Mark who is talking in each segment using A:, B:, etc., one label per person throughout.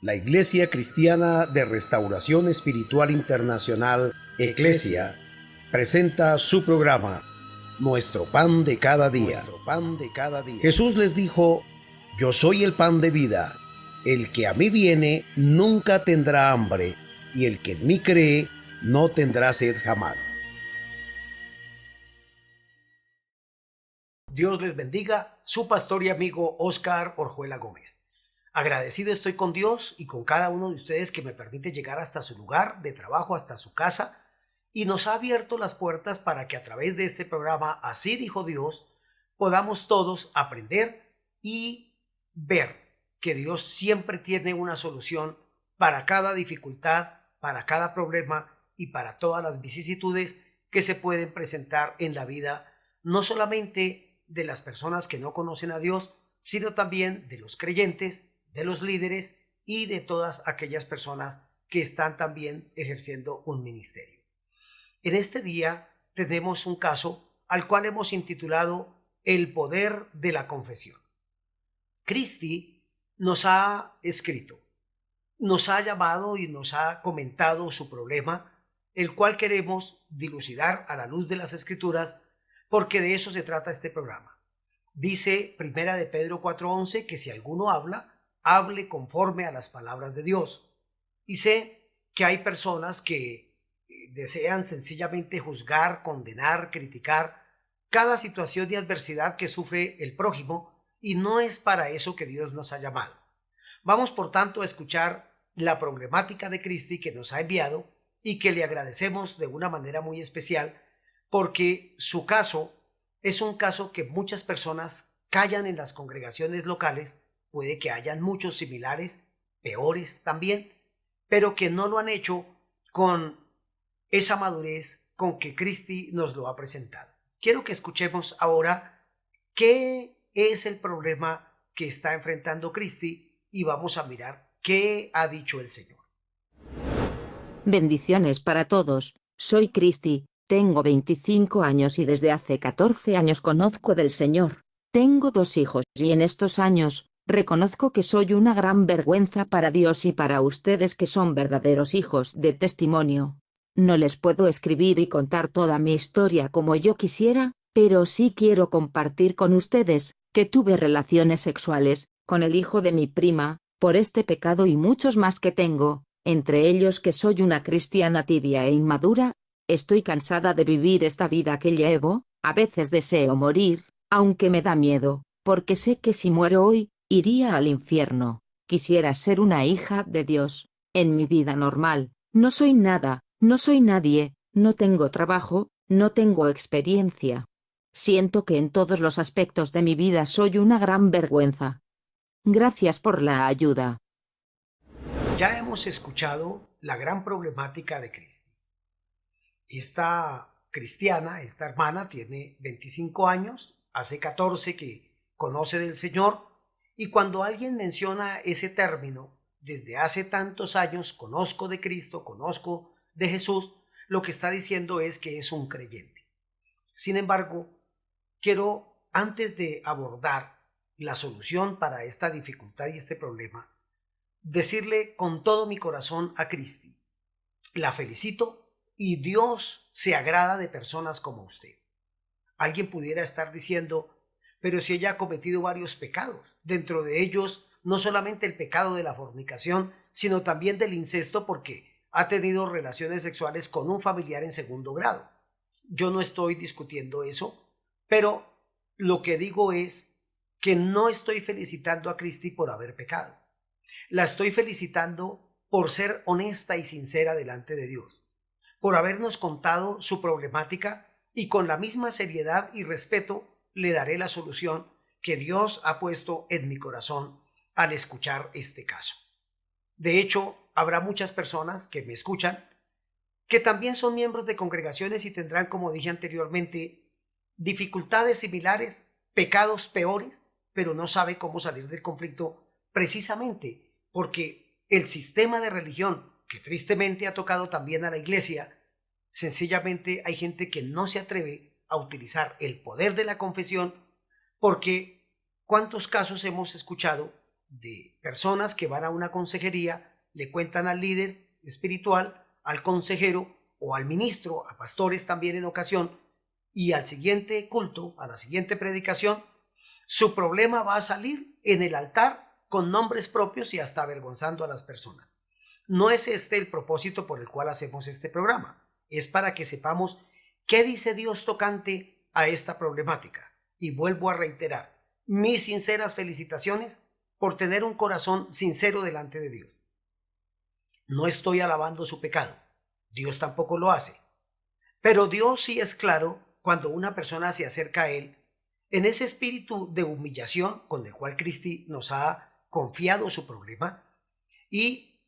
A: La Iglesia Cristiana de Restauración Espiritual Internacional, Eclesia, presenta su programa, Nuestro Pan de Cada Día. Jesús les dijo: Yo soy el pan de vida. El que a mí viene nunca tendrá hambre, y el que en mí cree no tendrá sed jamás.
B: Dios les bendiga, su pastor y amigo Óscar Orjuela Gómez. Agradecido estoy con Dios y con cada uno de ustedes que me permite llegar hasta su lugar de trabajo, hasta su casa, y nos ha abierto las puertas para que a través de este programa, Así dijo Dios, podamos todos aprender y ver que Dios siempre tiene una solución para cada dificultad, para cada problema y para todas las vicisitudes que se pueden presentar en la vida, no solamente de las personas que no conocen a Dios, sino también de los creyentes, de los líderes y de todas aquellas personas que están también ejerciendo un ministerio. En este día tenemos un caso al cual hemos intitulado El poder de la confesión. Cristi nos ha escrito, nos ha llamado y nos ha comentado su problema, el cual queremos dilucidar a la luz de las Escrituras, porque de eso se trata este programa. Dice Primera de Pedro 4:11 que si alguno habla, hable conforme a las palabras de Dios. Y sé que hay personas que desean sencillamente juzgar, condenar, criticar cada situación de adversidad que sufre el prójimo, y no es para eso que Dios nos ha llamado. Vamos por tanto a escuchar la problemática de Cristi que nos ha enviado y que le agradecemos de una manera muy especial, porque su caso es un caso que muchas personas callan en las congregaciones locales, puede que hayan muchos similares, peores también, pero que no lo han hecho con esa madurez con que Cristi nos lo ha presentado. Quiero que escuchemos ahora qué es el problema que está enfrentando Cristi y vamos a mirar qué ha dicho el Señor.
C: Bendiciones para todos, soy Cristi, tengo 25 años y desde hace 14 años conozco del Señor. Tengo 2 hijos y en estos años, reconozco que soy una gran vergüenza para Dios y para ustedes que son verdaderos hijos de testimonio. No les puedo escribir y contar toda mi historia como yo quisiera, pero sí quiero compartir con ustedes, que tuve relaciones sexuales, con el hijo de mi prima, por este pecado y muchos más que tengo, entre ellos que soy una cristiana tibia e inmadura. Estoy cansada de vivir esta vida que llevo, a veces deseo morir, aunque me da miedo, porque sé que si muero hoy, iría al infierno. Quisiera ser una hija de Dios. En mi vida normal, no soy nada, no soy nadie, no tengo trabajo, no tengo experiencia. Siento que en todos los aspectos de mi vida soy una gran vergüenza. Gracias por la ayuda.
B: Ya hemos escuchado la gran problemática de Cristi. Esta cristiana, esta hermana, tiene 25 años, hace 14 que conoce del Señor, y cuando alguien menciona ese término, desde hace tantos años conozco de Cristo, conozco de Jesús, lo que está diciendo es que es un creyente. Sin embargo, quiero, antes de abordar la solución para esta dificultad y este problema, decirle con todo mi corazón a Cristi: la felicito y Dios se agrada de personas como usted. Alguien pudiera estar diciendo, pero si ella ha cometido varios pecados, dentro de ellos no solamente el pecado de la fornicación, sino también del incesto, porque ha tenido relaciones sexuales con un familiar en segundo grado. Yo no estoy discutiendo eso, pero lo que digo es que no estoy felicitando a Cristi por haber pecado. La estoy felicitando por ser honesta y sincera delante de Dios, por habernos contado su problemática, y con la misma seriedad y respeto le daré la solución que Dios ha puesto en mi corazón al escuchar este caso. De hecho, habrá muchas personas que me escuchan que también son miembros de congregaciones y tendrán, como dije anteriormente, dificultades similares, pecados peores, pero no sabe cómo salir del conflicto, precisamente porque el sistema de religión, que tristemente ha tocado también a la iglesia, sencillamente hay gente que no se atreve a utilizar el poder de la confesión, porque ¿cuántos casos hemos escuchado de personas que van a una consejería, le cuentan al líder espiritual, al consejero o al ministro, a pastores también en ocasión, y al siguiente culto, a la siguiente predicación, su problema va a salir en el altar con nombres propios y hasta avergonzando a las personas. No es este el propósito por el cual hacemos este programa. Es para que sepamos qué dice Dios tocante a esta problemática. Y vuelvo a reiterar mis sinceras felicitaciones por tener un corazón sincero delante de Dios. No estoy alabando su pecado. Dios tampoco lo hace. Pero Dios sí es claro cuando una persona se acerca a Él en ese espíritu de humillación con el cual Cristi nos ha confiado su problema, y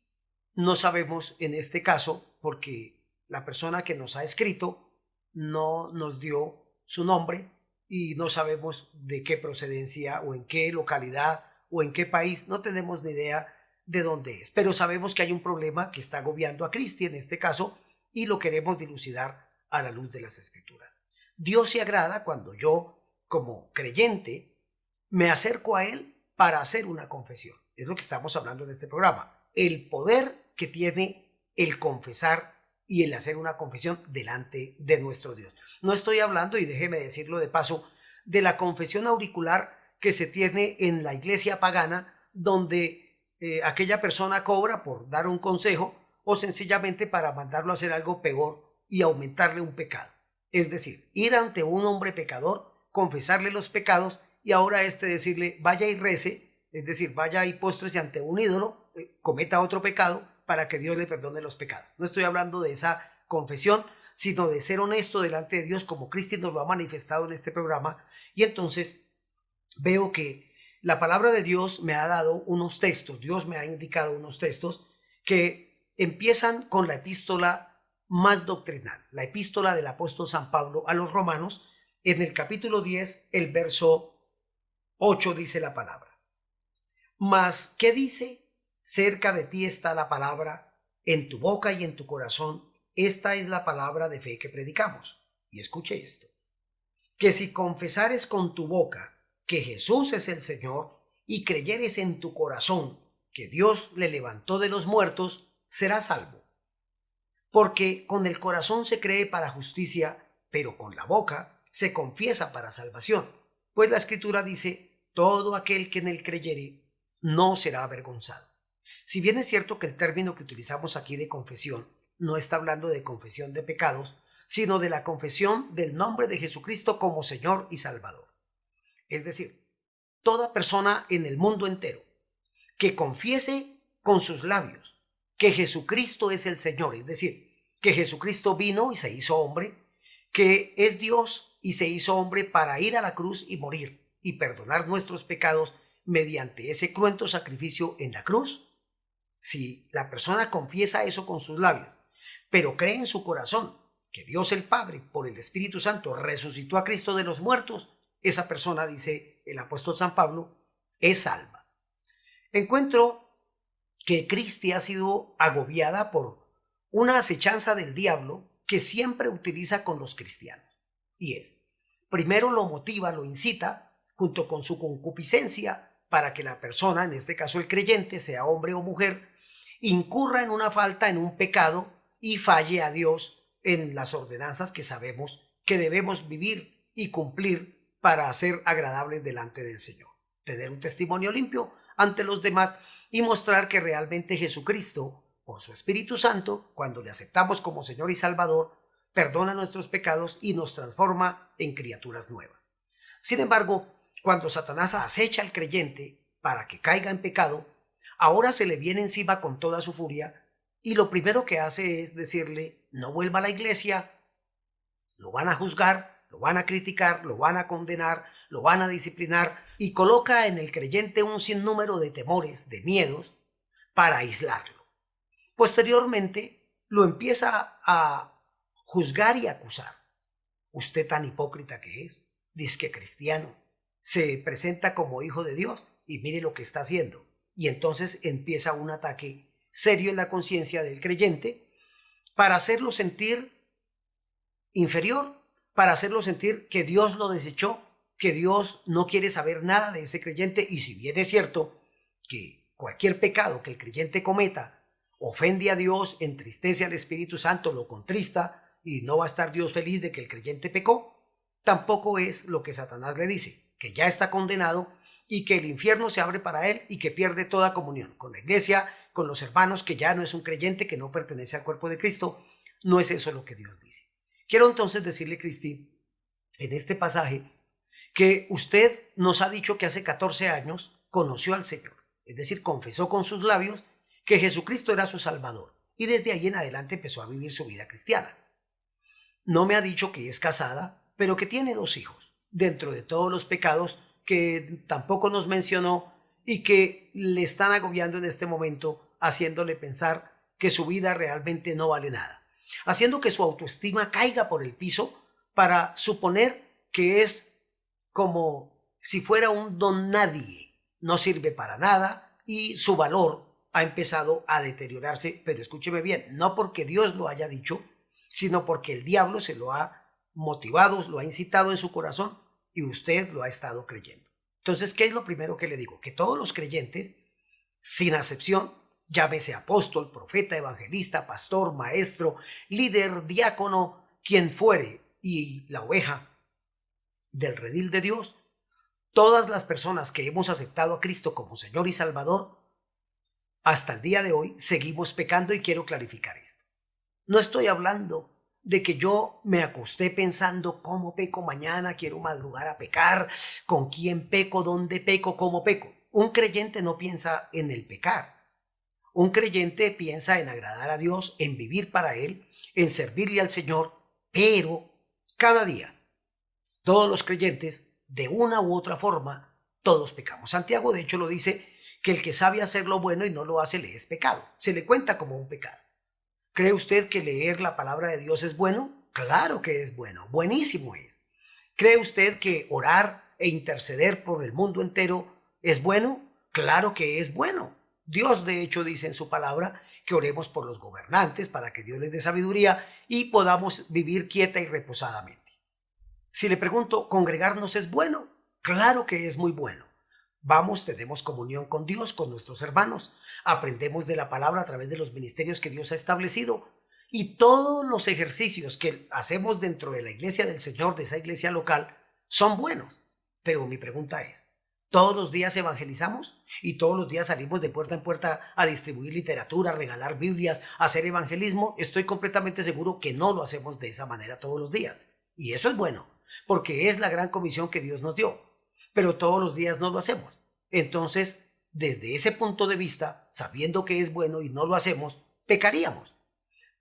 B: no sabemos en este caso, porque la persona que nos ha escrito no nos dio su nombre y no sabemos de qué procedencia o en qué localidad o en qué país, no tenemos ni idea de dónde es, pero sabemos que hay un problema que está agobiando a Cristi en este caso y lo queremos dilucidar a la luz de las Escrituras. Dios se agrada cuando yo, como creyente, me acerco a Él para hacer una confesión. Es lo que estamos hablando en este programa. El poder que tiene el confesar y el hacer una confesión delante de nuestro Dios. No estoy hablando, y déjeme decirlo de paso, de la confesión auricular que se tiene en la iglesia pagana, donde aquella persona cobra por dar un consejo o sencillamente para mandarlo a hacer algo peor y aumentarle un pecado. Es decir, ir ante un hombre pecador, confesarle los pecados y ahora decirle vaya y rece, es decir, vaya y póstrese ante un ídolo, cometa otro pecado para que Dios le perdone los pecados. No estoy hablando de esa confesión, sino de ser honesto delante de Dios como Cristo nos lo ha manifestado en este programa. Y entonces veo que la palabra de Dios me ha dado unos textos, Dios me ha indicado unos textos que empiezan con la epístola más doctrinal, la epístola del apóstol San Pablo a los romanos. En el capítulo 10, el verso 8 dice la palabra: mas, ¿qué dice? Cerca de ti está la palabra, en tu boca y en tu corazón. Esta es la palabra de fe que predicamos. Y escuche esto: que si confesares con tu boca que Jesús es el Señor y creyeres en tu corazón que Dios le levantó de los muertos, serás salvo. Porque con el corazón se cree para justicia, pero con la boca se confiesa para salvación. Pues la Escritura dice: todo aquel que en él creyere no será avergonzado. Si bien es cierto que el término que utilizamos aquí de confesión no está hablando de confesión de pecados, sino de la confesión del nombre de Jesucristo como Señor y Salvador. Es decir, toda persona en el mundo entero que confiese con sus labios que Jesucristo es el Señor, es decir, que Jesucristo vino y se hizo hombre, que es Dios y se hizo hombre para ir a la cruz y morir y perdonar nuestros pecados mediante ese cruento sacrificio en la cruz. Si la persona confiesa eso con sus labios, pero cree en su corazón que Dios el Padre, por el Espíritu Santo, resucitó a Cristo de los muertos, esa persona, dice el apóstol San Pablo, es salva. Encuentro que Cristi ha sido agobiada por una acechanza del diablo que siempre utiliza con los cristianos. Y es, primero lo motiva, lo incita, junto con su concupiscencia, para que la persona, en este caso el creyente, sea hombre o mujer, incurra en una falta, en un pecado, y falle a Dios en las ordenanzas que sabemos que debemos vivir y cumplir para ser agradables delante del Señor. Tener un testimonio limpio ante los demás y mostrar que realmente Jesucristo, por su Espíritu Santo, cuando le aceptamos como Señor y Salvador, perdona nuestros pecados y nos transforma en criaturas nuevas. Sin embargo, cuando Satanás acecha al creyente para que caiga en pecado, ahora se le viene encima con toda su furia y lo primero que hace es decirle: no vuelva a la iglesia, lo van a juzgar, lo van a criticar, lo van a condenar, lo van a disciplinar, y coloca en el creyente un sinnúmero de temores, de miedos, para aislarlo. Posteriormente lo empieza a juzgar y acusar. Usted, tan hipócrita que es, dizque cristiano, se presenta como hijo de Dios y mire lo que está haciendo. Y entonces empieza un ataque serio en la conciencia del creyente para hacerlo sentir inferior, para hacerlo sentir que Dios lo desechó, que Dios no quiere saber nada de ese creyente. Y si bien es cierto que cualquier pecado que el creyente cometa ofende a Dios, entristece al Espíritu Santo, lo contrista y no va a estar Dios feliz de que el creyente pecó, tampoco es lo que Satanás le dice, que ya está condenado y que el infierno se abre para él y que pierde toda comunión con la iglesia, con los hermanos, que ya no es un creyente, que no pertenece al cuerpo de Cristo. No es eso lo que Dios dice. Quiero entonces decirle, Cristi, en este pasaje, que usted nos ha dicho que hace 14 años conoció al Señor, es decir, confesó con sus labios que Jesucristo era su Salvador y desde ahí en adelante empezó a vivir su vida cristiana. No me ha dicho que es casada, pero que tiene 2 hijos, dentro de todos los pecados que tampoco nos mencionó y que le están agobiando en este momento, haciéndole pensar que su vida realmente no vale nada, haciendo que su autoestima caiga por el piso para suponer que es como si fuera un don nadie, no sirve para nada y su valor ha empezado a deteriorarse, pero escúcheme bien, no porque Dios lo haya dicho, sino porque el diablo se lo ha motivado, lo ha incitado en su corazón y usted lo ha estado creyendo. Entonces, ¿qué es lo primero que le digo? Que todos los creyentes, sin acepción, llámese apóstol, profeta, evangelista, pastor, maestro, líder, diácono, quien fuere, y la oveja del redil de Dios, todas las personas que hemos aceptado a Cristo como Señor y Salvador, hasta el día de hoy seguimos pecando y quiero clarificar esto. No estoy hablando de que yo me acosté pensando cómo peco mañana, quiero madrugar a pecar, con quién peco, dónde peco, cómo peco. Un creyente no piensa en el pecar. Un creyente piensa en agradar a Dios, en vivir para Él, en servirle al Señor, pero cada día, todos los creyentes, de una u otra forma, todos pecamos. Santiago, de hecho, lo dice, que el que sabe hacer lo bueno y no lo hace le es pecado. Se le cuenta como un pecado. ¿Cree usted que leer la palabra de Dios es bueno? Claro que es bueno, buenísimo es. ¿Cree usted que orar e interceder por el mundo entero es bueno? Claro que es bueno. Dios, de hecho, dice en su palabra que oremos por los gobernantes para que Dios les dé sabiduría y podamos vivir quieta y reposadamente. Si le pregunto, ¿congregarnos es bueno? Claro que es muy bueno. Vamos, tenemos comunión con Dios, con nuestros hermanos, aprendemos de la palabra a través de los ministerios que Dios ha establecido y todos los ejercicios que hacemos dentro de la iglesia del Señor, de esa iglesia local, son buenos. Pero mi pregunta es, ¿todos los días evangelizamos? ¿Y todos los días salimos de puerta en puerta a distribuir literatura, a regalar Biblias, a hacer evangelismo? Estoy completamente seguro que no lo hacemos de esa manera todos los días. Y eso es bueno, porque es la gran comisión que Dios nos dio. Pero todos los días no lo hacemos. Entonces, desde ese punto de vista, sabiendo que es bueno y no lo hacemos, pecaríamos.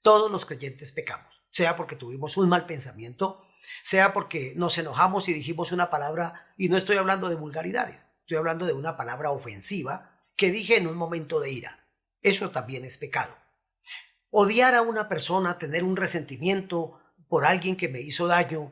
B: Todos los creyentes pecamos, sea porque tuvimos un mal pensamiento, sea porque nos enojamos y dijimos una palabra, y no estoy hablando de vulgaridades, estoy hablando de una palabra ofensiva que dije en un momento de ira. Eso también es pecado. Odiar a una persona, tener un resentimiento por alguien que me hizo daño,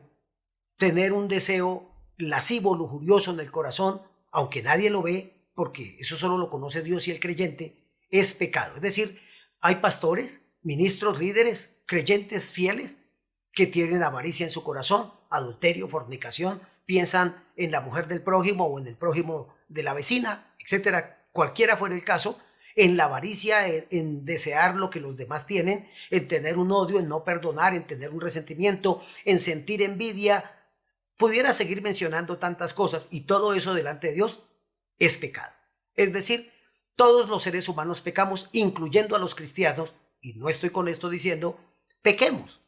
B: tener un deseo lascivo, lujurioso en el corazón, aunque nadie lo ve, porque eso solo lo conoce Dios y el creyente, es pecado. Es decir, hay pastores, ministros, líderes, creyentes fieles que tienen avaricia en su corazón, adulterio, fornicación, piensan en la mujer del prójimo o en el prójimo de la vecina, etcétera, cualquiera fuera el caso, en la avaricia, en desear lo que los demás tienen, en tener un odio, en no perdonar, en tener un resentimiento, en sentir envidia. Pudiera seguir mencionando tantas cosas y todo eso delante de Dios es pecado. Es decir, todos los seres humanos pecamos, incluyendo a los cristianos, y no estoy con esto diciendo pequemos,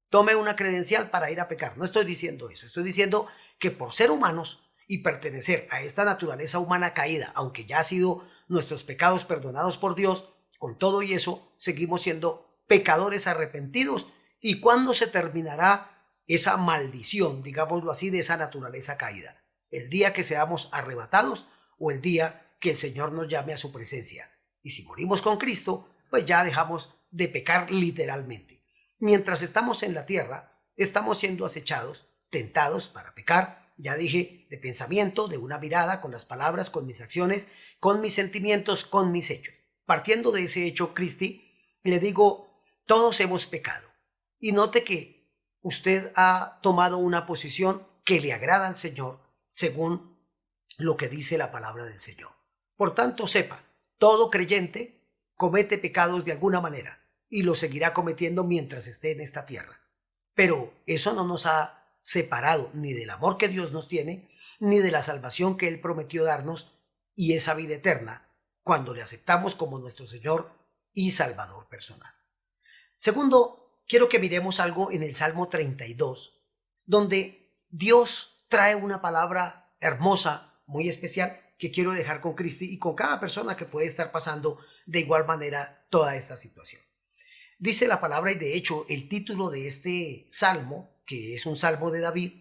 B: tome una credencial para ir a pecar. No estoy diciendo eso, estoy diciendo que por ser humanos y pertenecer a esta naturaleza humana caída, aunque ya ha sido nuestros pecados perdonados por Dios, con todo y eso seguimos siendo pecadores arrepentidos. ¿Y cuándo se terminará esa maldición, digámoslo así, de esa naturaleza caída? ¿El día que seamos arrebatados o el día que el Señor nos llame a su presencia? Y si morimos con Cristo, pues ya dejamos de pecar literalmente. Mientras estamos en la tierra, estamos siendo acechados, tentados para pecar, ya dije, de pensamiento, de una mirada, con las palabras, con mis acciones, con mis sentimientos, con mis hechos. Partiendo de ese hecho, Cristi, le digo, todos hemos pecado. Y note que usted ha tomado una posición que le agrada al Señor según lo que dice la palabra del Señor. Por tanto, sepa, todo creyente comete pecados de alguna manera y lo seguirá cometiendo mientras esté en esta tierra. Pero eso no nos ha separado ni del amor que Dios nos tiene, ni de la salvación que Él prometió darnos y esa vida eterna cuando le aceptamos como nuestro Señor y Salvador personal. Segundo, quiero que miremos algo en el Salmo 32, donde Dios trae una palabra hermosa, muy especial, que quiero dejar con Cristi y con cada persona que puede estar pasando de igual manera toda esta situación. Dice la palabra, y de hecho el título de este salmo, que es un salmo de David,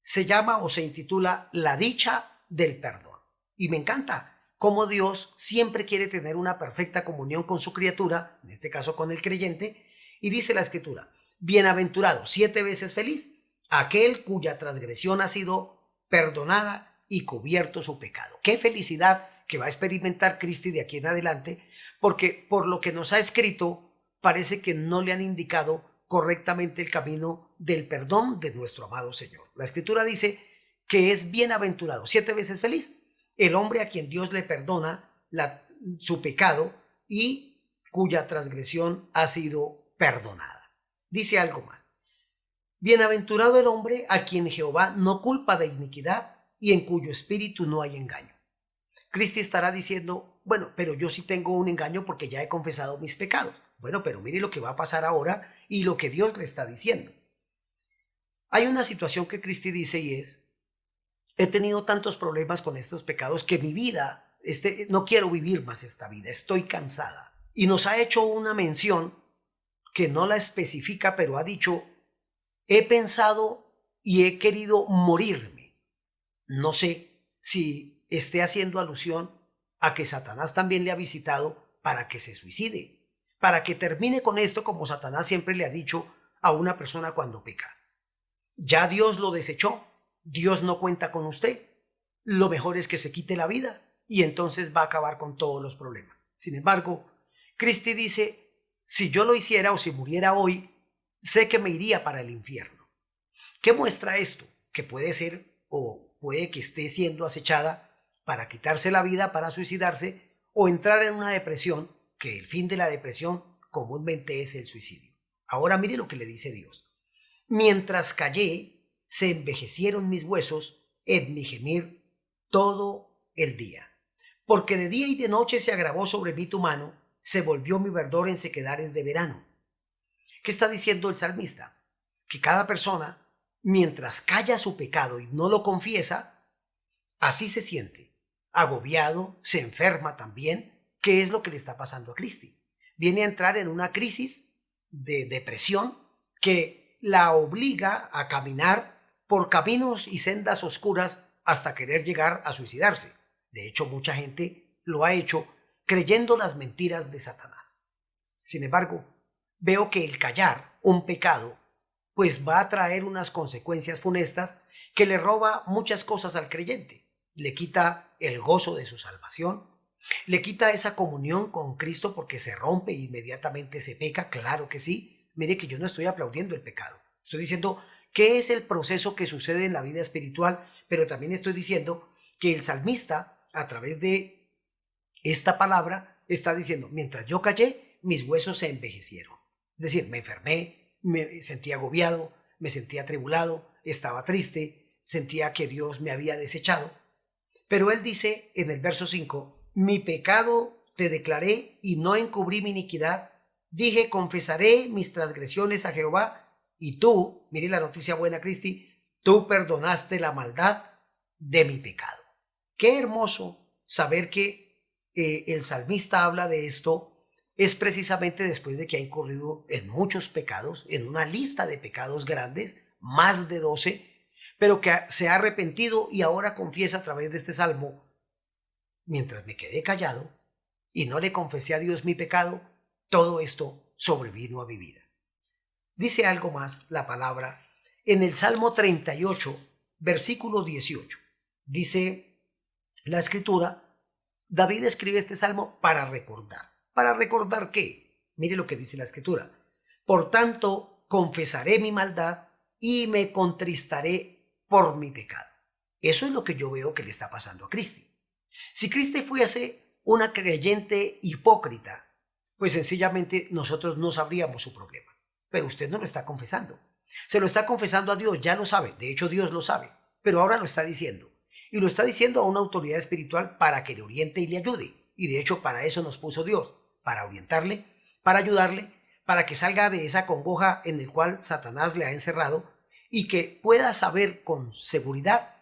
B: se llama o se intitula La dicha del perdón. Y me encanta cómo Dios siempre quiere tener una perfecta comunión con su criatura, en este caso con el creyente, y dice la Escritura, bienaventurado, 7 veces feliz, aquel cuya transgresión ha sido perdonada y cubierto su pecado. Qué felicidad que va a experimentar Cristi de aquí en adelante, porque por lo que nos ha escrito, parece que no le han indicado correctamente el camino del perdón de nuestro amado Señor. La Escritura dice que es bienaventurado, 7 veces feliz, el hombre a quien Dios le perdona su pecado y cuya transgresión ha sido perdonada. Dice algo más. Bienaventurado el hombre a quien Jehová no culpa de iniquidad y en cuyo espíritu no hay engaño. Cristi estará diciendo, bueno, pero yo sí tengo un engaño porque ya he confesado mis pecados. Bueno, pero mire lo que va a pasar ahora y lo que Dios le está diciendo. Hay una situación que Cristi dice y es, he tenido tantos problemas con estos pecados que mi vida, no quiero vivir más esta vida, estoy cansada. Y nos ha hecho una mención que no la especifica, pero ha dicho, he pensado y he querido morirme. No sé si esté haciendo alusión a que Satanás también le ha visitado para que se suicide, para que termine con esto como Satanás siempre le ha dicho a una persona cuando peca. Ya Dios lo desechó, Dios no cuenta con usted, lo mejor es que se quite la vida y entonces va a acabar con todos los problemas. Sin embargo, Cristi dice, si yo lo hiciera o si muriera hoy, sé que me iría para el infierno. ¿Qué muestra esto? Que puede ser o puede que esté siendo acechada para quitarse la vida, para suicidarse o entrar en una depresión, que el fin de la depresión comúnmente es el suicidio. Ahora mire lo que le dice Dios. Mientras callé, se envejecieron mis huesos en mi gemir todo el día. Porque de día y de noche se agravó sobre mí tu mano, se volvió mi verdor en sequedades de verano. ¿Qué está diciendo el salmista? Que cada persona, mientras calla su pecado y no lo confiesa, así se siente, agobiado, se enferma también. ¿Qué es lo que le está pasando a Cristi? Viene a entrar en una crisis de depresión que la obliga a caminar por caminos y sendas oscuras hasta querer llegar a suicidarse. De hecho, mucha gente lo ha hecho creyendo las mentiras de Satanás. Sin embargo, veo que el callar un pecado pues va a traer unas consecuencias funestas que le roba muchas cosas al creyente. Le quita el gozo de su salvación, le quita esa comunión con Cristo porque se rompe e inmediatamente se peca, claro que sí. Mire que yo no estoy aplaudiendo el pecado, estoy diciendo qué es el proceso que sucede en la vida espiritual, pero también estoy diciendo que el salmista, a través de esta palabra, está diciendo, mientras yo callé, mis huesos se envejecieron. Es decir, me enfermé, me sentía agobiado, me sentía atribulado, estaba triste, sentía que Dios me había desechado. Pero él dice en el verso 5, mi pecado te declaré y no encubrí mi iniquidad. Dije, confesaré mis transgresiones a Jehová y tú, mire la noticia buena, Cristi, tú perdonaste la maldad de mi pecado. Qué hermoso saber que el salmista habla de esto, es precisamente después de que ha incurrido en muchos pecados, en una lista de pecados grandes, más de 12, pero que se ha arrepentido y ahora confiesa a través de este salmo, mientras me quedé callado y no le confesé a Dios mi pecado, todo esto sobrevino a mi vida. Dice algo más la palabra en el Salmo 38, versículo 18. Dice la Escritura, David escribe este salmo para recordar. ¿Para recordar qué? Mire lo que dice la Escritura. Por tanto, confesaré mi maldad y me contristaré por mi pecado. Eso es lo que yo veo que le está pasando a Cristi. Si Cristi fuese una creyente hipócrita, pues sencillamente nosotros no sabríamos su problema. Pero usted no lo está confesando. Se lo está confesando a Dios, ya lo sabe. De hecho, Dios lo sabe, pero ahora lo está diciendo. Y lo está diciendo a una autoridad espiritual para que le oriente y le ayude. Y de hecho, para eso nos puso Dios, para orientarle, para ayudarle, para que salga de esa congoja en el cual Satanás le ha encerrado y que pueda saber con seguridad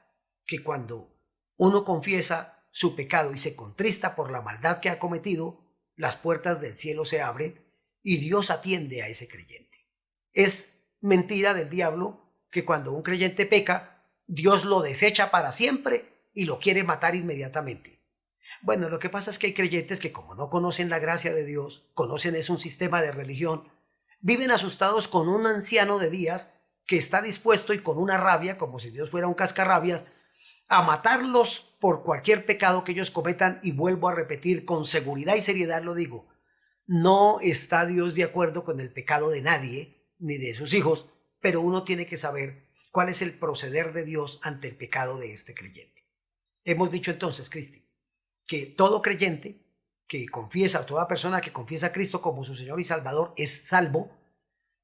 B: que cuando uno confiesa su pecado y se contrista por la maldad que ha cometido, las puertas del cielo se abren y Dios atiende a ese creyente. Es mentira del diablo que cuando un creyente peca, Dios lo desecha para siempre y lo quiere matar inmediatamente. Bueno, lo que pasa es que hay creyentes que como no conocen la gracia de Dios, conocen es un sistema de religión, viven asustados con un anciano de días que está dispuesto y con una rabia, como si Dios fuera un cascarrabias, a matarlos por cualquier pecado que ellos cometan. Y vuelvo a repetir, con seguridad y seriedad lo digo, no está Dios de acuerdo con el pecado de nadie, ni de sus hijos, pero uno tiene que saber cuál es el proceder de Dios ante el pecado de este creyente. Hemos dicho entonces, Cristi, que todo creyente que confiesa, o toda persona que confiesa a Cristo como su Señor y Salvador es salvo,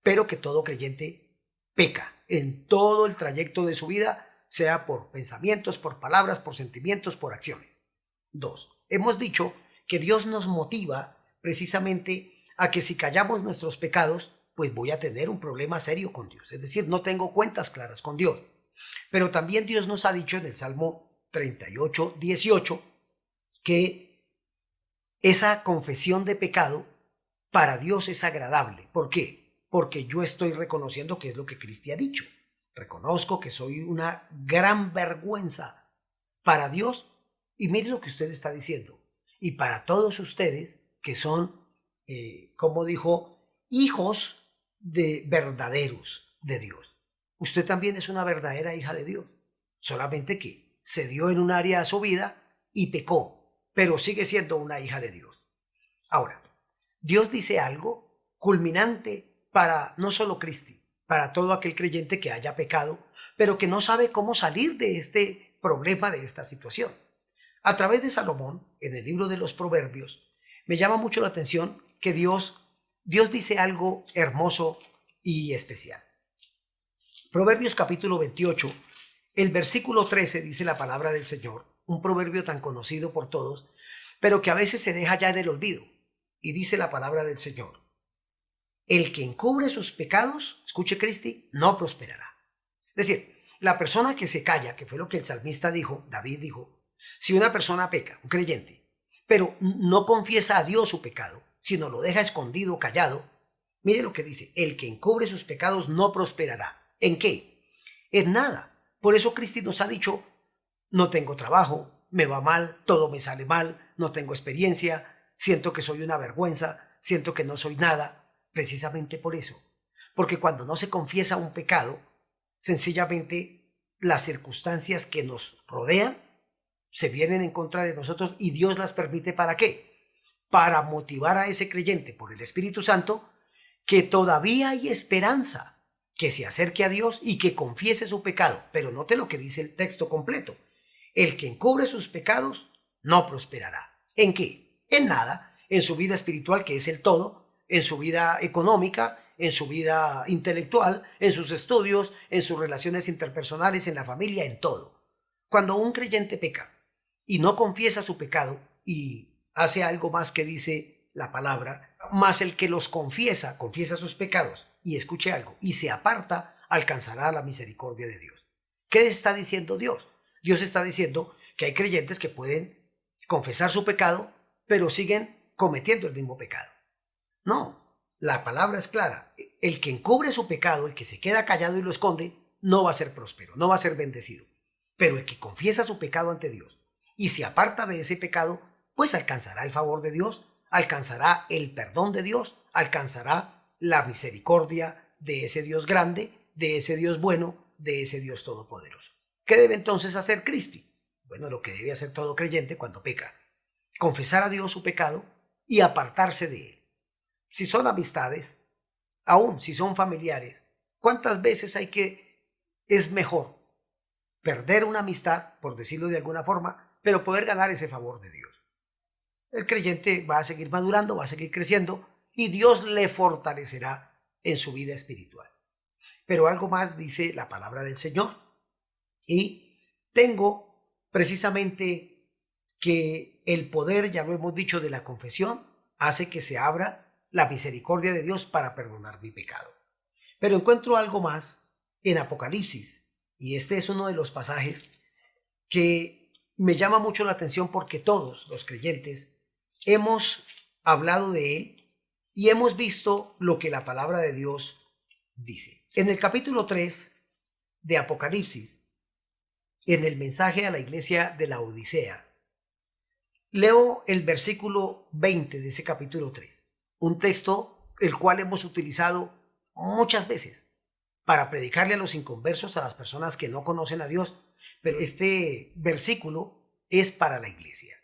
B: pero que todo creyente peca en todo el trayecto de su vida, sea por pensamientos, por palabras, por sentimientos, por acciones. 2. Hemos dicho que Dios nos motiva precisamente a que si callamos nuestros pecados, pues voy a tener un problema serio con Dios. Es decir, no tengo cuentas claras con Dios. Pero también Dios nos ha dicho en el Salmo 38, 18, que esa confesión de pecado para Dios es agradable. ¿Por qué? Porque yo estoy reconociendo que es lo que Cristi ha dicho. Reconozco que soy una gran vergüenza para Dios y mire lo que usted está diciendo. Y para todos ustedes que son, como dijo, hijos de verdaderos de Dios. Usted también es una verdadera hija de Dios, solamente que se dio en un área de su vida y pecó, pero sigue siendo una hija de Dios. Ahora, Dios dice algo culminante para no solo Cristi, para todo aquel creyente que haya pecado, pero que no sabe cómo salir de este problema, de esta situación. A través de Salomón, en el libro de los Proverbios, me llama mucho la atención que Dios dice algo hermoso y especial. Proverbios capítulo 28, el versículo 13 dice la palabra del Señor, un proverbio tan conocido por todos, pero que a veces se deja ya en el olvido. Y dice la palabra del Señor: el que encubre sus pecados, escuche Cristi, no prosperará. Es decir, la persona que se calla, que fue lo que el salmista dijo, David dijo, si una persona peca, un creyente, pero no confiesa a Dios su pecado, sino lo deja escondido, callado, mire lo que dice: el que encubre sus pecados no prosperará. ¿En qué? En nada. Por eso Cristi nos ha dicho: no tengo trabajo, me va mal, todo me sale mal, no tengo experiencia, siento que soy una vergüenza, siento que no soy nada. Precisamente por eso. Porque cuando no se confiesa un pecado, sencillamente las circunstancias que nos rodean se vienen en contra de nosotros y Dios las permite. ¿Para qué? Para motivar a ese creyente por el Espíritu Santo que todavía hay esperanza, que se acerque a Dios y que confiese su pecado. Pero note lo que dice el texto completo: el que encubre sus pecados no prosperará. ¿En qué? En nada. En su vida espiritual, que es el todo, en su vida económica, en su vida intelectual, en sus estudios, en sus relaciones interpersonales, en la familia, en todo. Cuando un creyente peca y no confiesa su pecado y hace algo más que dice la palabra, más el que los confiesa sus pecados y escuche algo y se aparta, alcanzará la misericordia de Dios. ¿Qué está diciendo Dios? Dios está diciendo que hay creyentes que pueden confesar su pecado, pero siguen cometiendo el mismo pecado. No, la palabra es clara. El que encubre su pecado, el que se queda callado y lo esconde, no va a ser próspero, no va a ser bendecido. Pero el que confiesa su pecado ante Dios y se aparta de ese pecado, pues alcanzará el favor de Dios, alcanzará el perdón de Dios, alcanzará la misericordia de ese Dios grande, de ese Dios bueno, de ese Dios todopoderoso. ¿Qué debe entonces hacer Cristi? Bueno, lo que debe hacer todo creyente cuando peca: confesar a Dios su pecado y apartarse de él. Si son amistades, aún si son familiares, ¿cuántas veces es mejor perder una amistad, por decirlo de alguna forma, pero poder ganar ese favor de Dios. El creyente va a seguir madurando, va a seguir creciendo y Dios le fortalecerá en su vida espiritual. Pero algo más dice la palabra del Señor. Y tengo precisamente que el poder, ya lo hemos dicho, de la confesión hace que se abra la misericordia de Dios para perdonar mi pecado. Pero encuentro algo más en Apocalipsis, y este es uno de los pasajes que me llama mucho la atención porque todos los creyentes hemos hablado de él y hemos visto lo que la palabra de Dios dice. En el capítulo 3 de Apocalipsis, en el mensaje a la iglesia de la Odisea, leo el versículo 20 de ese capítulo 3, un texto el cual hemos utilizado muchas veces para predicarle a los inconversos, a las personas que no conocen a Dios, pero este versículo es para la iglesia.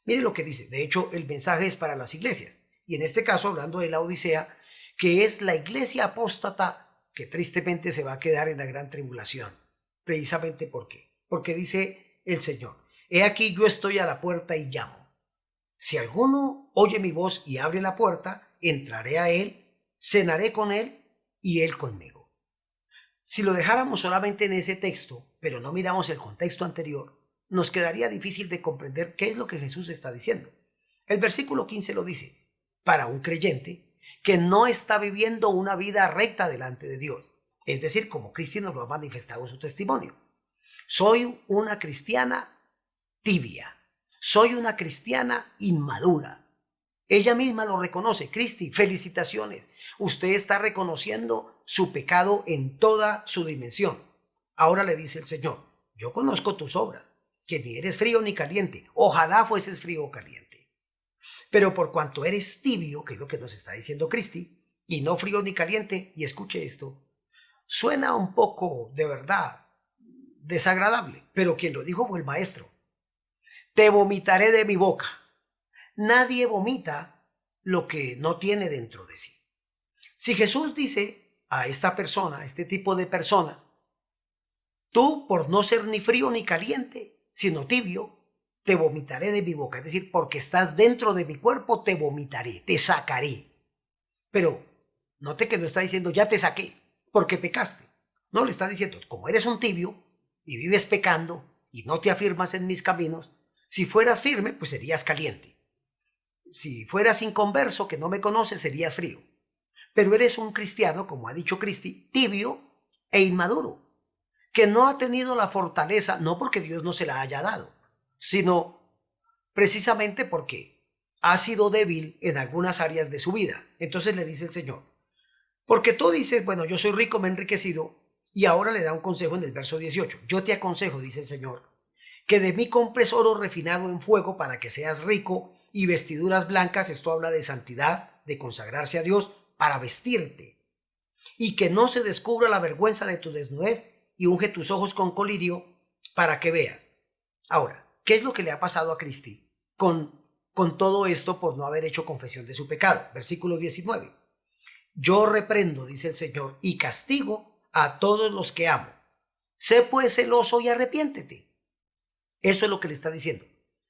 B: Mire lo que dice. De hecho, el mensaje es para las iglesias. Y en este caso, hablando de la Odisea, que es la iglesia apóstata que tristemente se va a quedar en la gran tribulación. Precisamente ¿por qué? Porque dice el Señor: he aquí yo estoy a la puerta y llamo. Si alguno oye mi voz y abre la puerta, entraré a él, cenaré con él y él conmigo. Si lo dejáramos solamente en ese texto, pero no miramos el contexto anterior, nos quedaría difícil de comprender qué es lo que Jesús está diciendo. El versículo 15 lo dice: para un creyente que no está viviendo una vida recta delante de Dios, es decir, como Cristo nos lo ha manifestado en su testimonio. Soy una cristiana tibia, soy una cristiana inmadura. Ella misma lo reconoce. Cristi, felicitaciones. Usted está reconociendo su pecado en toda su dimensión. Ahora le dice el Señor: yo conozco tus obras, que ni eres frío ni caliente. Ojalá fueses frío o caliente. Pero por cuanto eres tibio, que es lo que nos está diciendo Cristi, y no frío ni caliente, y escuche esto, suena un poco, de verdad, desagradable, pero quien lo dijo fue el maestro. Te vomitaré de mi boca. Nadie vomita lo que no tiene dentro de sí. Si Jesús dice a esta persona, a este tipo de personas: tú, por no ser ni frío ni caliente, sino tibio, te vomitaré de mi boca. Es decir, porque estás dentro de mi cuerpo, te vomitaré, te sacaré. Pero note que no está diciendo ya te saqué porque pecaste. No, le está diciendo: como eres un tibio y vives pecando y no te afirmas en mis caminos, si fueras firme, pues serías caliente. Si fueras inconverso, que no me conoces, serías frío. Pero eres un cristiano, como ha dicho Cristi, tibio e inmaduro, que no ha tenido la fortaleza, no porque Dios no se la haya dado, sino precisamente porque ha sido débil en algunas áreas de su vida. Entonces le dice el Señor: porque tú dices, bueno, yo soy rico, me he enriquecido, y ahora le da un consejo en el verso 18. Yo te aconsejo, dice el Señor, que de mí compres oro refinado en fuego para que seas rico, y vestiduras blancas. Esto habla de santidad, de consagrarse a Dios para vestirte, y que no se descubra la vergüenza de tu desnudez, y unge tus ojos con colirio para que veas. Ahora, ¿qué es lo que le ha pasado a Cristi con todo esto por no haber hecho confesión de su pecado? Versículo 19. Yo reprendo, dice el Señor, y castigo a todos los que amo. Sé pues celoso y arrepiéntete. Eso es lo que le está diciendo.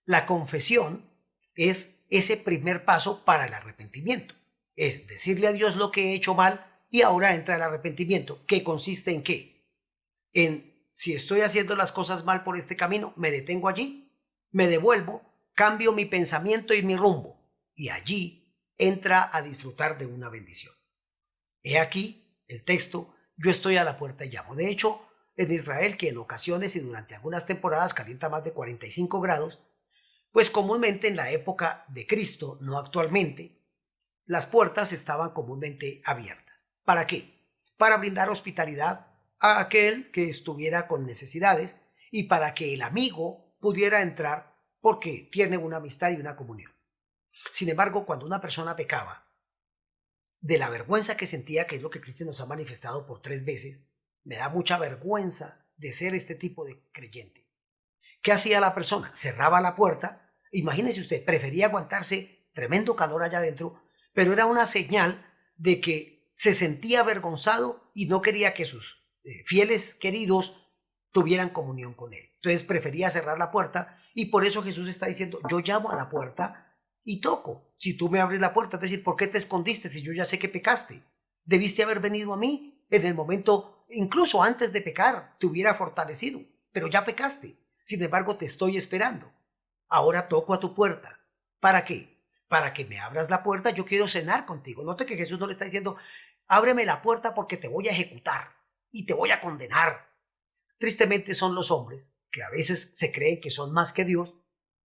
B: La confesión es ese primer paso para el arrepentimiento. Es decirle a Dios lo que he hecho mal, y ahora entra el arrepentimiento, que consiste en ¿qué? En, si estoy haciendo las cosas mal por este camino, me detengo allí, me devuelvo, cambio mi pensamiento y mi rumbo, y allí entra a disfrutar de una bendición. He aquí el texto: yo estoy a la puerta y llamo. De hecho, en Israel, que en ocasiones y durante algunas temporadas calienta más de 45 grados, pues comúnmente en la época de Cristo, no actualmente, las puertas estaban comúnmente abiertas. ¿Para qué? Para brindar hospitalidad a aquel que estuviera con necesidades y para que el amigo pudiera entrar porque tiene una amistad y una comunión. Sin embargo, cuando una persona pecaba, de la vergüenza que sentía, que es lo que Cristo nos ha manifestado por 3 veces, me da mucha vergüenza de ser este tipo de creyente. ¿Qué hacía la persona? Cerraba la puerta. Imagínese usted, prefería aguantarse tremendo calor allá adentro, pero era una señal de que se sentía avergonzado y no quería que sus fieles queridos tuvieran comunión con él. Entonces prefería cerrar la puerta Y por eso Jesús está diciendo, yo llamo a la puerta y toco. Si tú me abres la puerta, es decir, ¿por qué te escondiste si yo ya sé que pecaste? Debiste haber venido a mí en el momento, incluso antes de pecar, te hubiera fortalecido, pero ya pecaste. Sin embargo, te estoy esperando. Ahora toco a tu puerta. ¿Para qué? Para que me abras la puerta, yo quiero cenar contigo. Note que Jesús no le está diciendo, ábreme la puerta porque te voy a ejecutar y te voy a condenar. Tristemente son los hombres que a veces se creen que son más que Dios.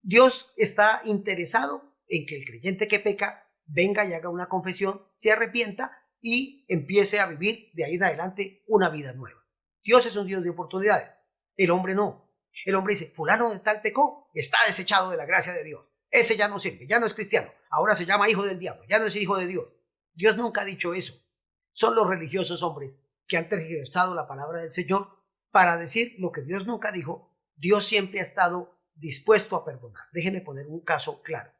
B: Dios está interesado en que el creyente que peca venga y haga una confesión, se arrepienta y empiece a vivir de ahí en adelante una vida nueva. Dios es un Dios de oportunidades. El hombre no. El hombre dice, fulano de tal pecó, está desechado de la gracia de Dios. Ese ya no sirve, ya no es cristiano. Ahora se llama hijo del diablo, ya no es hijo de Dios. Dios nunca ha dicho eso. Son los religiosos hombres que han tergiversado la palabra del Señor para decir lo que Dios nunca dijo. Dios siempre ha estado dispuesto a perdonar. Déjenme poner un caso claro.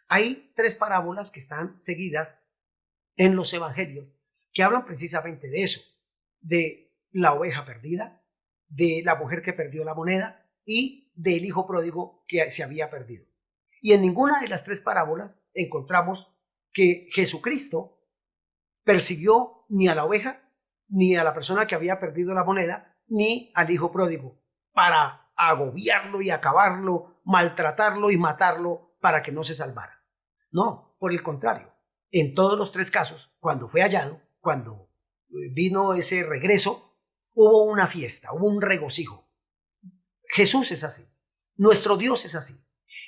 B: Hay 3 parábolas que están seguidas en los evangelios que hablan precisamente de eso, de la oveja perdida, de la mujer que perdió la moneda y del hijo pródigo que se había perdido. Y en ninguna de las 3 parábolas encontramos que Jesucristo persiguió ni a la oveja, ni a la persona que había perdido la moneda, ni al hijo pródigo, para agobiarlo y acabarlo, maltratarlo y matarlo para que no se salvara. No, por el contrario. En todos los 3 casos, cuando fue hallado, cuando vino ese regreso, hubo una fiesta, hubo un regocijo. Jesús es así. Nuestro Dios es así.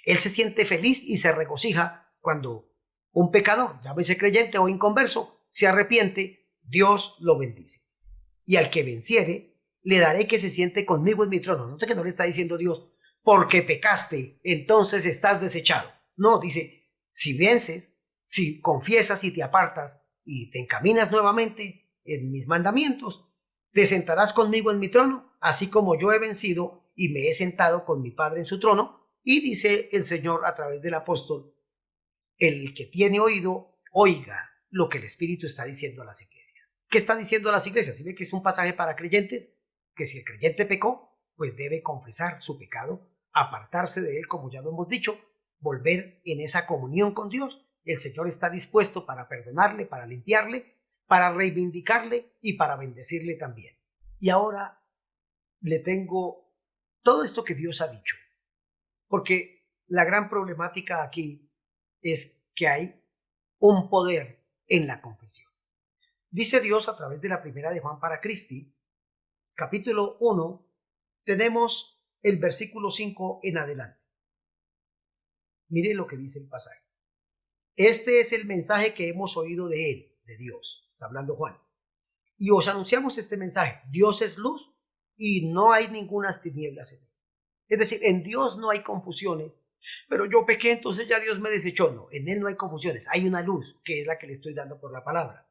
B: Él se siente feliz y se regocija cuando un pecador, llámese creyente o inconverso, se arrepiente, Dios lo bendice. Y al que venciere, le daré que se siente conmigo en mi trono. Note que no le está diciendo Dios, porque pecaste, entonces estás desechado. No, dice, si vences, si confiesas y te apartas y te encaminas nuevamente en mis mandamientos, te sentarás conmigo en mi trono, así como yo he vencido y me he sentado con mi Padre en su trono. Y dice el Señor a través del apóstol, el que tiene oído, oiga lo que el Espíritu está diciendo a las iglesias. ¿Qué está diciendo a las iglesias? ¿Sí ve que es un pasaje para creyentes? Que si el creyente pecó, pues debe confesar su pecado, apartarse de él, como ya lo hemos dicho, volver en esa comunión con Dios. El Señor está dispuesto para perdonarle, para limpiarle, para reivindicarle y para bendecirle también. Y ahora le tengo todo esto que Dios ha dicho, porque la gran problemática aquí es que hay un poder en la confesión. Dice Dios a través de la primera de Juan para Cristi, capítulo 1, tenemos el versículo 5 en adelante. Mire lo que dice el pasaje. Este es el mensaje que hemos oído de él, de Dios, está hablando Juan. Y os anunciamos este mensaje. Dios es luz y no hay ningunas tinieblas en él. Es decir, en Dios no hay confusiones, pero yo pequé, entonces ya Dios me desechó. No, en él no hay confusiones, hay una luz que es la que le estoy dando por la palabra.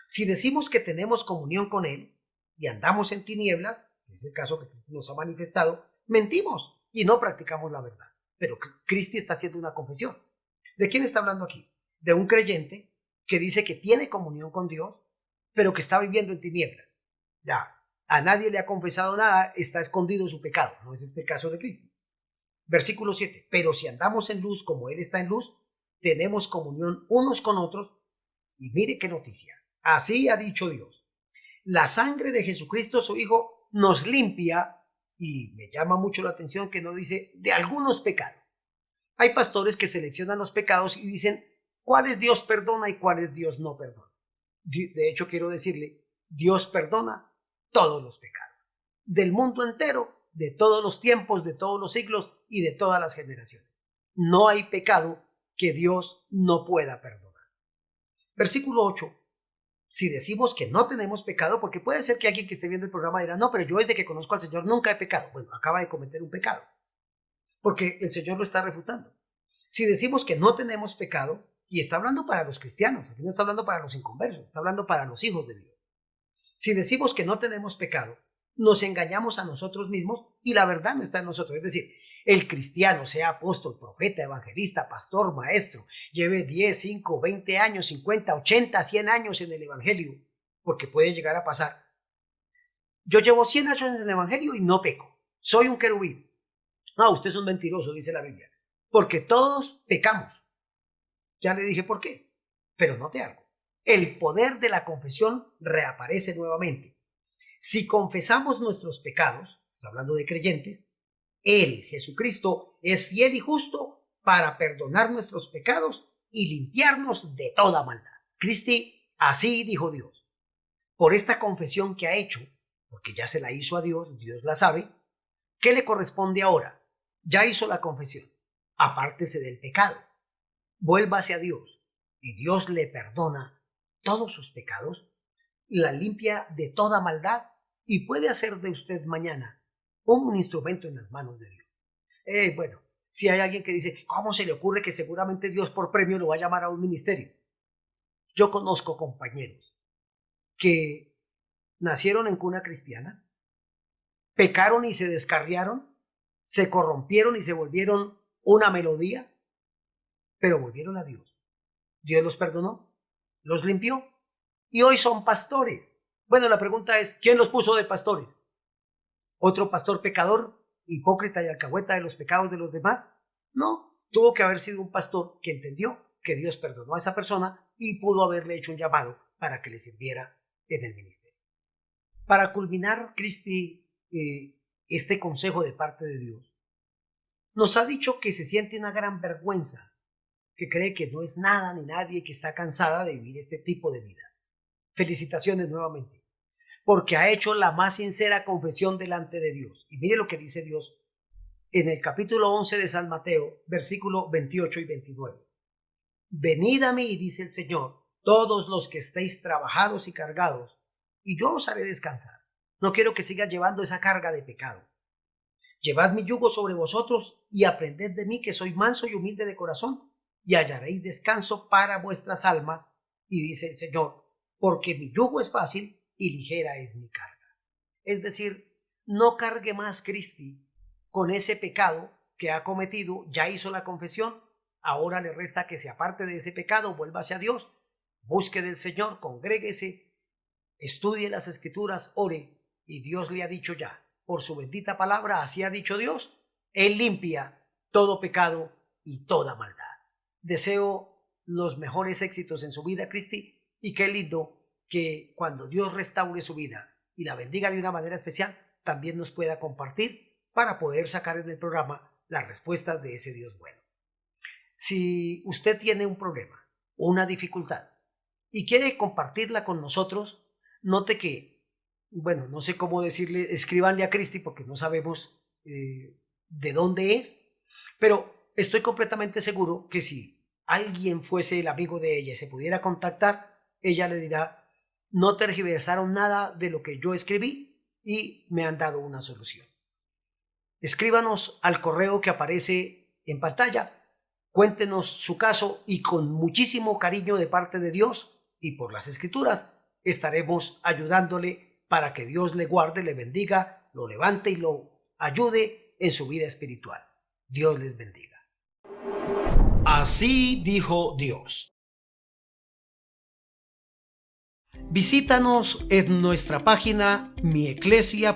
B: Si decimos que tenemos comunión con él y andamos en tinieblas, que es el caso que Cristo nos ha manifestado, mentimos y no practicamos la verdad. Pero Cristo está haciendo una confesión. ¿De quién está hablando aquí? De un creyente que dice que tiene comunión con Dios, pero que está viviendo en tinieblas. Ya, a nadie le ha confesado nada, está escondido su pecado. No es este el caso de Cristo. Versículo 7. Pero si andamos en luz como Él está en luz, tenemos comunión unos con otros. Y mire qué noticia. Así ha dicho Dios. La sangre de Jesucristo, su Hijo, nos limpia, y me llama mucho la atención que no dice de algunos pecados. Hay pastores que seleccionan los pecados y dicen cuáles Dios perdona y cuáles Dios no perdona. De hecho, quiero decirle, Dios perdona todos los pecados, del mundo entero, de todos los tiempos, de todos los siglos y de todas las generaciones. No hay pecado que Dios no pueda perdonar. Versículo 8. Si decimos que no tenemos pecado, porque puede ser que alguien que esté viendo el programa dirá, no, pero yo desde que conozco al Señor nunca he pecado. Bueno, acaba de cometer un pecado, porque el Señor lo está refutando. Si decimos que no tenemos pecado, y está hablando para los cristianos, aquí no está hablando para los inconversos, está hablando para los hijos de Dios. Si decimos que no tenemos pecado, nos engañamos a nosotros mismos y la verdad no está en nosotros. Es decir, el cristiano, sea apóstol, profeta, evangelista, pastor, maestro, lleve 10, 5, 20 años, 50, 80, 100 años en el evangelio, porque puede llegar a pasar. Yo llevo 100 años en el evangelio y no peco. Soy un querubín. Ah, usted es un mentiroso, dice la Biblia. Porque todos pecamos. Ya le dije por qué. Pero note algo. El poder de la confesión reaparece nuevamente. Si confesamos nuestros pecados, estoy hablando de creyentes, Él, Jesucristo, es fiel y justo para perdonar nuestros pecados y limpiarnos de toda maldad. Cristi, así dijo Dios. Por esta confesión que ha hecho, porque ya se la hizo a Dios, Dios la sabe, ¿qué le corresponde ahora? Ya hizo la confesión. Apártese del pecado. Vuélvase a Dios y Dios le perdona todos sus pecados, la limpia de toda maldad y puede hacer de usted mañana un instrumento en las manos de Dios. Bueno, si hay alguien que dice, ¿cómo se le ocurre que seguramente Dios por premio lo va a llamar a un ministerio? Yo conozco compañeros que nacieron en cuna cristiana, pecaron y se descarriaron, se corrompieron y se volvieron una melodía, pero volvieron a Dios. Dios los perdonó, los limpió y hoy son pastores. Bueno, la pregunta es, ¿quién los puso de pastores? ¿Otro pastor pecador, hipócrita y alcahueta de los pecados de los demás? No, tuvo que haber sido un pastor que entendió que Dios perdonó a esa persona y pudo haberle hecho un llamado para que le sirviera en el ministerio. Para culminar, Cristi, este consejo de parte de Dios, nos ha dicho que se siente una gran vergüenza, que cree que no es nada ni nadie, que está cansada de vivir este tipo de vida. Felicitaciones nuevamente, porque ha hecho la más sincera confesión delante de Dios. Y mire lo que dice Dios en el capítulo 11 de San Mateo, versículo 28 y 29. Venid a mí, dice el Señor, todos los que estéis trabajados y cargados, y yo os haré descansar. No quiero que sigas llevando esa carga de pecado. Llevad mi yugo sobre vosotros y aprended de mí, que soy manso y humilde de corazón, y hallaréis descanso para vuestras almas. Y dice el Señor, porque mi yugo es fácil y ligera es mi carga. Es decir, no cargue más, Cristi, con ese pecado que ha cometido. Ya hizo la confesión, ahora le resta que se aparte de ese pecado, vuelva hacia Dios, busque del Señor, congréguese, estudie las Escrituras, ore, y Dios le ha dicho ya, por su bendita palabra, así ha dicho Dios, Él limpia todo pecado y toda maldad. Deseo los mejores éxitos en su vida, Cristi, y qué lindo que cuando Dios restaure su vida y la bendiga de una manera especial, también nos pueda compartir para poder sacar en el programa las respuestas de ese Dios bueno. Si usted tiene un problema, una dificultad, y quiere compartirla con nosotros, note que, bueno, no sé cómo decirle, escríbanle a Cristi porque no sabemos de dónde es, pero estoy completamente seguro que si alguien fuese el amigo de ella y se pudiera contactar, ella le dirá, no tergiversaron nada de lo que yo escribí y me han dado una solución. Escríbanos al correo que aparece en pantalla, cuéntenos su caso y con muchísimo cariño de parte de Dios y por las Escrituras estaremos ayudándole para que Dios le guarde, le bendiga, lo levante y lo ayude en su vida espiritual. Dios les bendiga. Así dijo Dios. Visítanos en nuestra página mieclesia.org.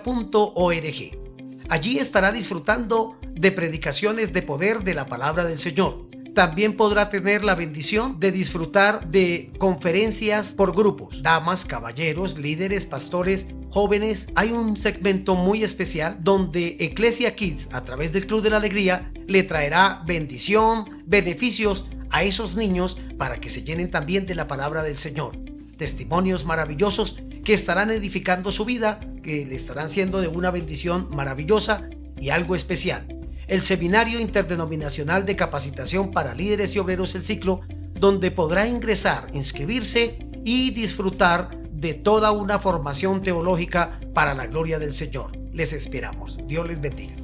B: Allí estará disfrutando de predicaciones de poder de la palabra del Señor. También podrá tener la bendición de disfrutar de conferencias por grupos, damas, caballeros, líderes, pastores, jóvenes. Hay un segmento muy especial donde Eclesia Kids, a través del Club de la Alegría, le traerá bendición, beneficios a esos niños para que se llenen también de la palabra del Señor. Testimonios maravillosos que estarán edificando su vida, que le estarán siendo de una bendición maravillosa y algo especial. El Seminario Interdenominacional de Capacitación para Líderes y Obreros, el ciclo, donde podrá ingresar, inscribirse y disfrutar de toda una formación teológica para la gloria del Señor. Les esperamos. Dios les bendiga.